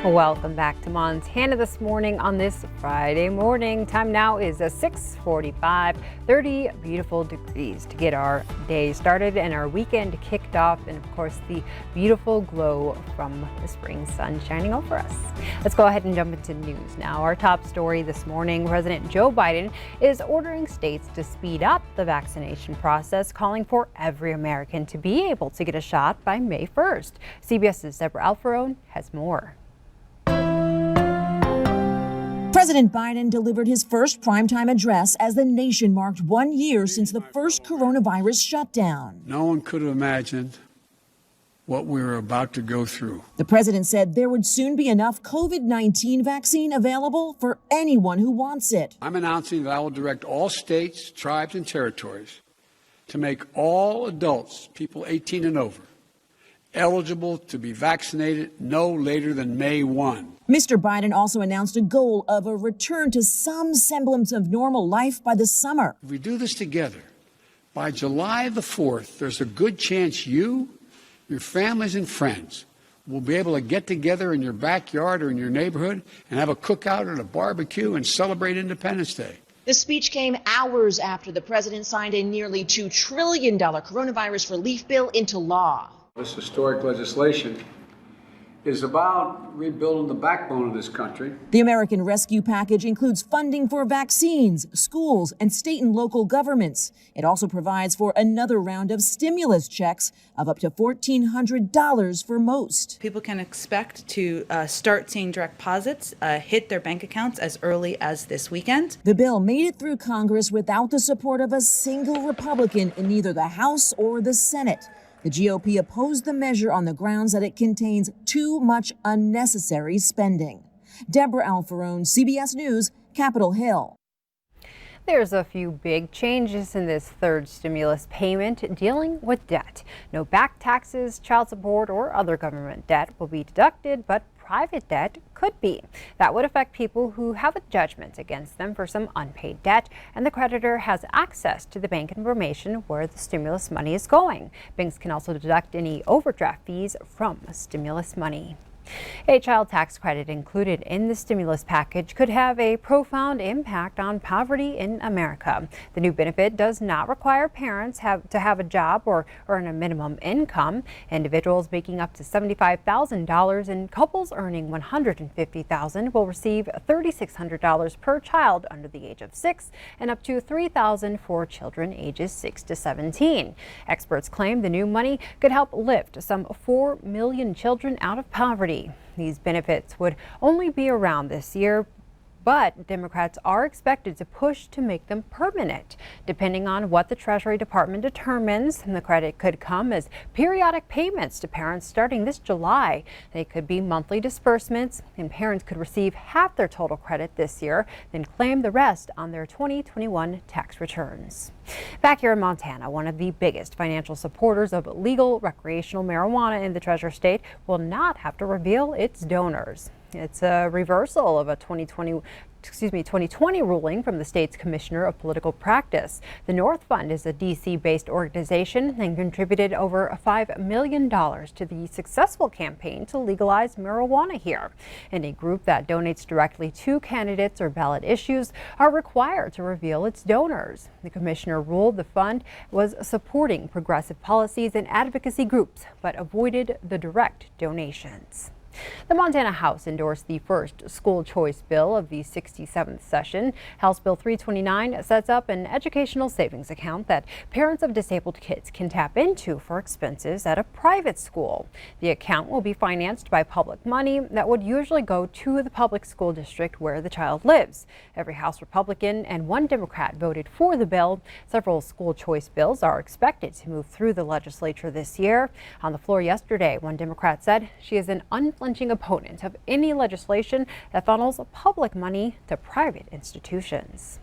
Welcome back to Montana this morning on this Friday morning. Time now is 6:45, 30 beautiful degrees to get our day started and our weekend kicked off. And of course, the beautiful glow from the spring sun shining over us. Let's go ahead and jump into news now. Our top story this morning, President Joe Biden is ordering states to speed up the vaccination process, calling for every American to be able to get a shot by May 1st. CBS's Deborah Alfarone has more. President Biden delivered his first primetime address as the nation marked 1 year since the first coronavirus shutdown. No one could have imagined what we were about to go through. The president said there would soon be enough COVID-19 vaccine available for anyone who wants it. I'm announcing that I will direct all states, tribes, and territories to make all adults, people 18 and over, eligible to be vaccinated no later than May 1. Mr. Biden also announced a goal of a return to some semblance of normal life by the summer. If we do this together, by July the 4th, there's a good chance you, your families and friends will be able to get together in your backyard or in your neighborhood and have a cookout or a barbecue and celebrate Independence Day. The speech came hours after the president signed a nearly $2 trillion coronavirus relief bill into law. This historic legislation is about rebuilding the backbone of this country. The American Rescue Package includes funding for vaccines, schools, and state and local governments. It also provides for another round of stimulus checks of up to $1,400 for most. People can expect to start seeing direct deposits hit their bank accounts as early as this weekend. The bill made it through Congress without the support of a single Republican in either the House or the Senate. The GOP opposed the measure on the grounds that it contains too much unnecessary spending. Deborah Alfarone, CBS News, Capitol Hill. There's a few big changes in this third stimulus payment dealing with debt. No back taxes, child support, or other government debt will be deducted, but private debt could be. That would affect people who have a judgment against them for some unpaid debt, and the creditor has access to the bank information where the stimulus money is going. Banks can also deduct any overdraft fees from stimulus money. A child tax credit included in the stimulus package could have a profound impact on poverty in America. The new benefit does not require parents to have a job or earn a minimum income. Individuals making up to $75,000 and couples earning $150,000 will receive $3,600 per child under the age of 6 and up to $3,000 for children ages 6 to 17. Experts claim the new money could help lift some 4 million children out of poverty. These benefits would only be around this year, but Democrats are expected to push to make them permanent. Depending on what the Treasury Department determines, the credit could come as periodic payments to parents starting this July. They could be monthly disbursements, and parents could receive half their total credit this year, then claim the rest on their 2021 tax returns. Back here in Montana, one of the biggest financial supporters of legal recreational marijuana in the Treasure State will not have to reveal its donors. It's a reversal of a 2020 ruling from the state's Commissioner of Political Practice. The North Fund is a D.C.-based organization and contributed over $5 million to the successful campaign to legalize marijuana here. Any group that donates directly to candidates or ballot issues are required to reveal its donors. The commissioner ruled the fund was supporting progressive policies and advocacy groups, but avoided the direct donations. The Montana House endorsed the first school choice bill of the 67th session. House Bill 329 sets up an educational savings account that parents of disabled kids can tap into for expenses at a private school. The account will be financed by public money that would usually go to the public school district where the child lives. Every House Republican and one Democrat voted for the bill. Several school choice bills are expected to move through the legislature this year. On the floor yesterday, one Democrat said she is an unflinching opponent of any legislation that funnels public money to private institutions.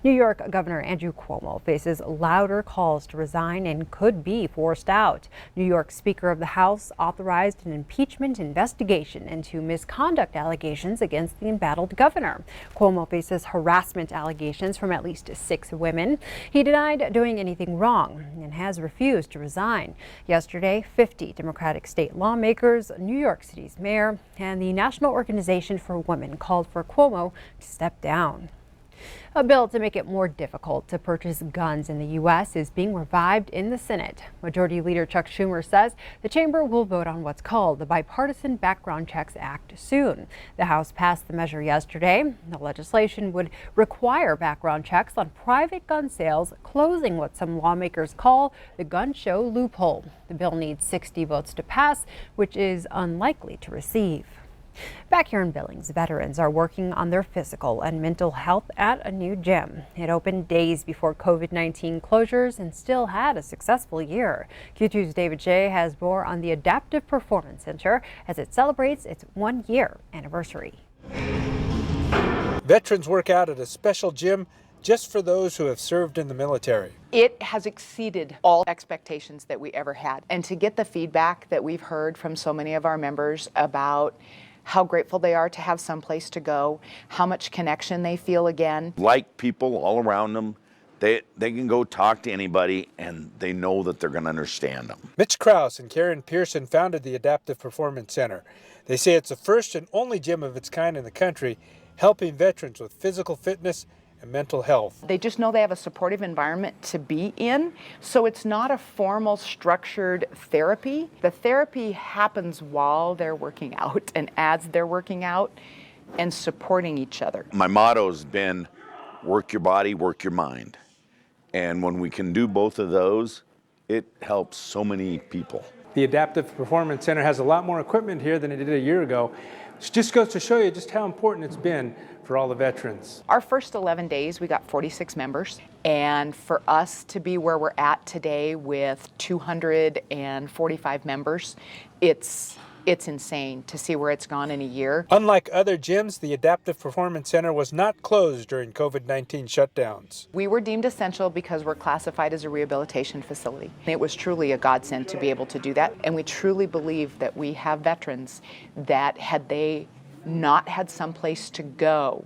New York Governor Andrew Cuomo faces louder calls to resign and could be forced out. New York Speaker of the House authorized an impeachment investigation into misconduct allegations against the embattled governor. Cuomo faces harassment allegations from at least 6 women. He denied doing anything wrong and has refused to resign. Yesterday, 50 Democratic state lawmakers, New York City's mayor, and the National Organization for Women called for Cuomo to step down. A bill to make it more difficult to purchase guns in the U.S. is being revived in the Senate. Majority Leader Chuck Schumer says the chamber will vote on what's called the Bipartisan Background Checks Act soon. The House passed the measure yesterday. The legislation would require background checks on private gun sales, closing what some lawmakers call the gun show loophole. The bill needs 60 votes to pass, which is unlikely to receive. Back here in Billings, veterans are working on their physical and mental health at a new gym. It opened days before COVID-19 closures and still had a successful year. Q2's David Shea has more on the Adaptive Performance Center as it celebrates its 1-year anniversary. Veterans work out at a special gym just for those who have served in the military. It has exceeded all expectations that we ever had. And to get the feedback that we've heard from so many of our members about how grateful they are to have some place to go, how much connection they feel again. Like people all around them, they can go talk to anybody and they know that they're going to understand them. Mitch Krause and Karen Pearson founded the Adaptive Performance Center. They say it's the first and only gym of its kind in the country, helping veterans with physical fitness and mental health. They just know they have a supportive environment to be in, so it's not a formal, structured therapy. The therapy happens while they're working out and as they're working out and supporting each other. My motto has been, work your body, work your mind. And when we can do both of those, it helps so many people. The Adaptive Performance Center has a lot more equipment here than it did a year ago. It just goes to show you just how important it's been for all the veterans. Our first 11 days, we got 46 members. And for us to be where we're at today with 245 members, it's insane to see where it's gone in a year. Unlike other gyms, the Adaptive Performance Center was not closed during COVID-19 shutdowns. We were deemed essential because we're classified as a rehabilitation facility. It was truly a godsend to be able to do that. And we truly believe that we have veterans that had they not had some place to go,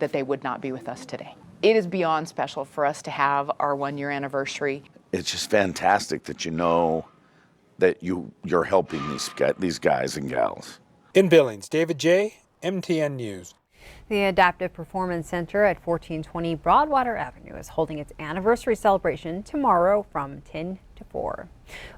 that they would not be with us today. It is beyond special for us to have our 1-year anniversary. It's just fantastic that you know that you're helping these guys and gals. In Billings, David J., MTN News. The Adaptive Performance Center at 1420 Broadwater Avenue is holding its anniversary celebration tomorrow from 10 to 4.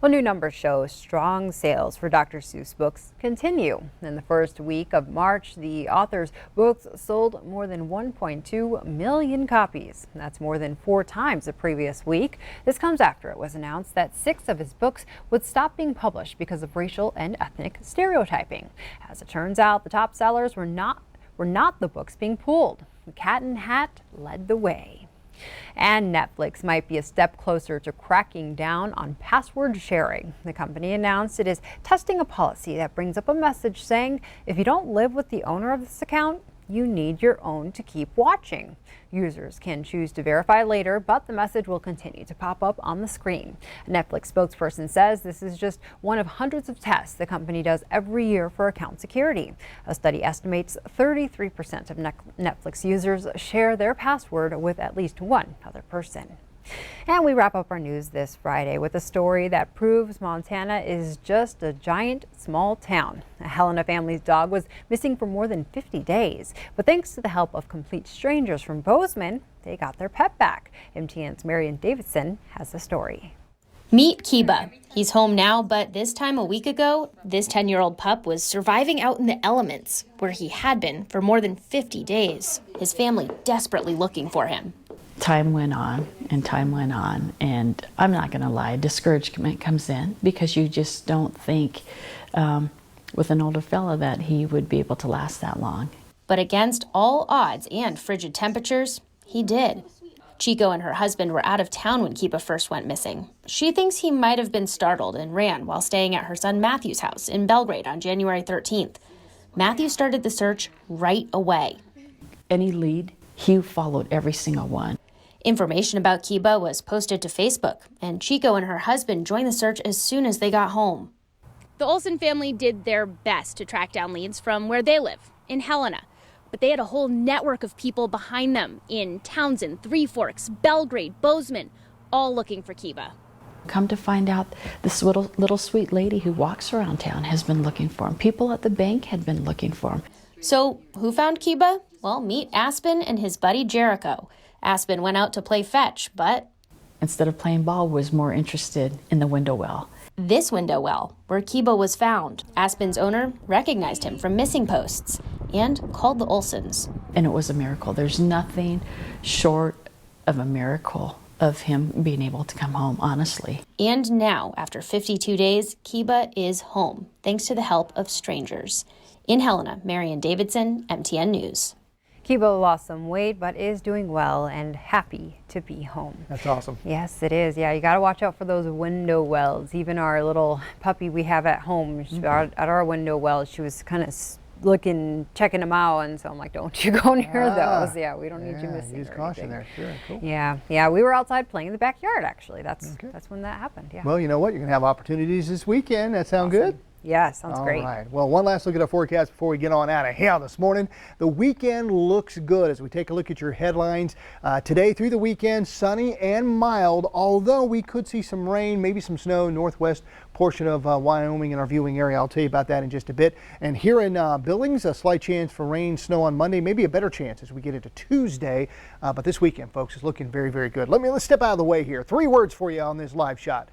Well, new numbers show strong sales for Dr. Seuss books continue. In the first week of March, the author's books sold more than 1.2 million copies. That's more than 4 times the previous week. This comes after it was announced that 6 of his books would stop being published because of racial and ethnic stereotyping. As it turns out, the top sellers were not the books being pulled. Cat in Hat led the way. And Netflix might be a step closer to cracking down on password sharing. The company announced it is testing a policy that brings up a message saying if you don't live with the owner of this account, you need your own to keep watching. Users can choose to verify later, but the message will continue to pop up on the screen. A Netflix spokesperson says this is just one of hundreds of tests the company does every year for account security. A study estimates 33% of Netflix users share their password with at least one other person. And we wrap up our news this Friday with a story that proves Montana is just a giant small town. A Helena family's dog was missing for more than 50 days, but thanks to the help of complete strangers from Bozeman, they got their pet back. MTN's Marian Davidson has the story. Meet Kiba. He's home now, but this time a week ago, this 10-year-old pup was surviving out in the elements, where he had been for more than 50 days. His family desperately looking for him. Time went on, and I'm not going to lie, discouragement comes in because you just don't think with an older fella that he would be able to last that long. But against all odds and frigid temperatures, he did. Chico and her husband were out of town when Kiba first went missing. She thinks he might have been startled and ran while staying at her son Matthew's house in Belgrade on January 13th. Matthew started the search right away. Any lead he followed every single one. Information about Kiba was posted to Facebook, and Chico and her husband joined the search as soon as they got home. The Olsen family did their best to track down leads from where they live, in Helena. But they had a whole network of people behind them in Townsend, Three Forks, Belgrade, Bozeman, all looking for Kiba. Come to find out, this little sweet lady who walks around town has been looking for him. People at the bank had been looking for him. So who found Kiba? Well, meet Aspen and his buddy Jericho. Aspen went out to play fetch, but instead of playing ball, was more interested in the window well. This window well, where Kiba was found. Aspen's owner recognized him from missing posts and called the Olsens. And it was a miracle. There's nothing short of a miracle of him being able to come home, honestly. And now, after 52 days, Kiba is home, thanks to the help of strangers. In Helena, Marian Davidson, MTN News. Kiba lost some weight, but is doing well and happy to be home. That's awesome. Yes, it is. Yeah, you got to watch out for those window wells. Even our little puppy we have at home, at our window wells, she was kind of looking, checking them out, and so I'm like, don't you go near those. Yeah, we don't need you missing. Use caution there. Sure, cool. Yeah, we were outside playing in the backyard, actually. That's when that happened, yeah. Well, you know what? You're going to have opportunities this weekend. That sound good? Yeah, sounds great. All right. Well, one last look at our forecast before we get on out of here this morning. The weekend looks good as we take a look at your headlines. Today through the weekend, sunny and mild, although we could see some rain, maybe some snow, northwest portion of Wyoming in our viewing area. I'll tell you about that in just a bit. And here in Billings, a slight chance for rain, snow on Monday, maybe a better chance as we get into Tuesday. But this weekend, folks, is looking very, very good. Let's step out of the way here. 3 words for you on this live shot.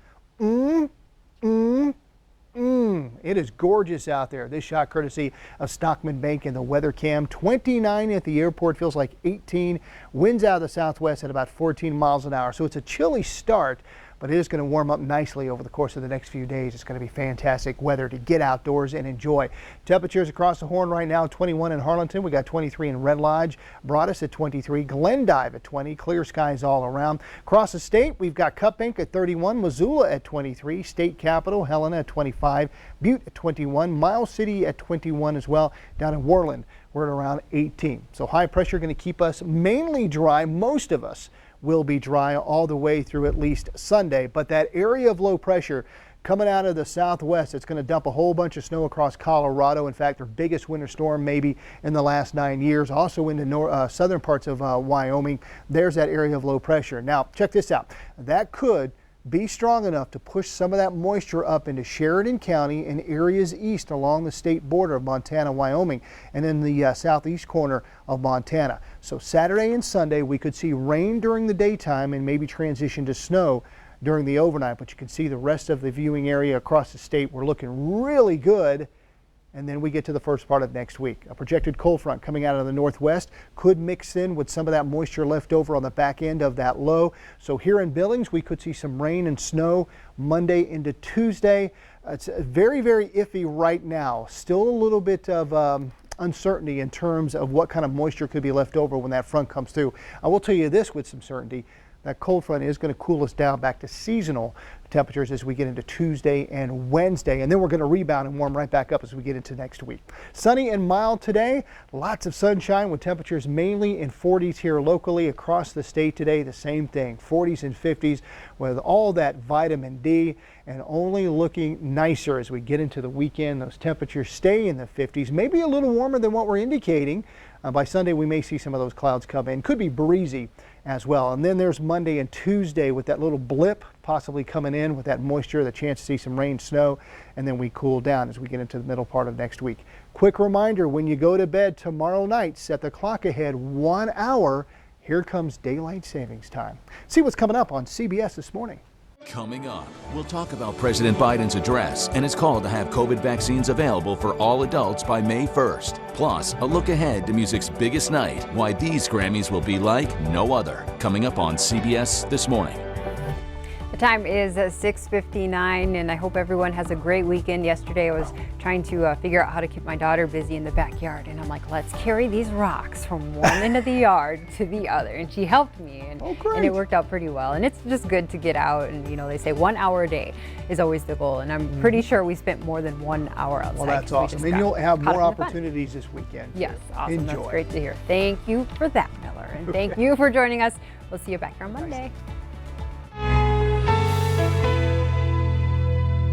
It is gorgeous out there. This shot courtesy of Stockman Bank and the weather cam. 29 at the airport, feels like 18. Winds out of the southwest at about 14 miles an hour. So it's a chilly start, but it is going to warm up nicely over the course of the next few days. It's going to be fantastic weather to get outdoors and enjoy. Temperatures across the Horn right now, 21 in Harlingen. We got 23 in Red Lodge, Broadus at 23, Glendive at 20, clear skies all around. Across the state, we've got Cut Bank at 31, Missoula at 23, State Capital, Helena at 25, Butte at 21, Miles City at 21 as well. Down in Worland, we're at around 18. So high pressure going to keep us mainly dry. Most of us will be dry all the way through at least Sunday, but that area of low pressure coming out of the southwest, it's going to dump a whole bunch of snow across Colorado. In fact, their biggest winter storm maybe in the last 9 years. Also into southern parts of Wyoming, there's that area of low pressure. Now, check this out. That could be strong enough to push some of that moisture up into Sheridan County and areas east along the state border of Montana, Wyoming, and in the southeast corner of Montana. So Saturday and Sunday, we could see rain during the daytime and maybe transition to snow during the overnight, but you can see the rest of the viewing area across the state. We're looking really good. And then we get to the first part of next week. A projected cold front coming out of the northwest could mix in with some of that moisture left over on the back end of that low. So here in Billings, we could see some rain and snow Monday into Tuesday. It's very, very iffy right now. Still a little bit of uncertainty in terms of what kind of moisture could be left over when that front comes through. I will tell you this with some certainty. That cold front is going to cool us down back to seasonal temperatures as we get into Tuesday and Wednesday, and then we're going to rebound and warm right back up as we get into next week. Sunny and mild today, lots of sunshine with temperatures mainly in 40s here locally. Across the state today, the same thing, 40s and 50s with all that vitamin D, and only looking nicer as we get into the weekend. Those temperatures stay in the 50s, maybe a little warmer than what we're indicating. By Sunday, we may see some of those clouds come in. Could be breezy as well. And then there's Monday and Tuesday with that little blip possibly coming in with that moisture, the chance to see some rain, snow, and then we cool down as we get into the middle part of next week. Quick reminder, when you go to bed tomorrow night, set the clock ahead 1 hour. Here comes daylight savings time. See what's coming up on CBS This Morning. Coming up, we'll talk about President Biden's address and his call to have COVID vaccines available for all adults by May 1st. Plus, a look ahead to music's biggest night, why these Grammys will be like no other. Coming up on CBS This Morning. The time is 6:59, and I hope everyone has a great weekend. Yesterday, I was trying to figure out how to keep my daughter busy in the backyard, and I'm like, let's carry these rocks from one end of the yard to the other, and she helped me, and it worked out pretty well. And it's just good to get out, and they say 1 hour a day is always the goal, and I'm pretty sure we spent more than 1 hour outside. Well, that's awesome, and you'll have more opportunities this weekend. Yes, awesome. Enjoy. That's great to hear. Thank you for that, Miller, and thank you for joining us. We'll see you back here on Monday.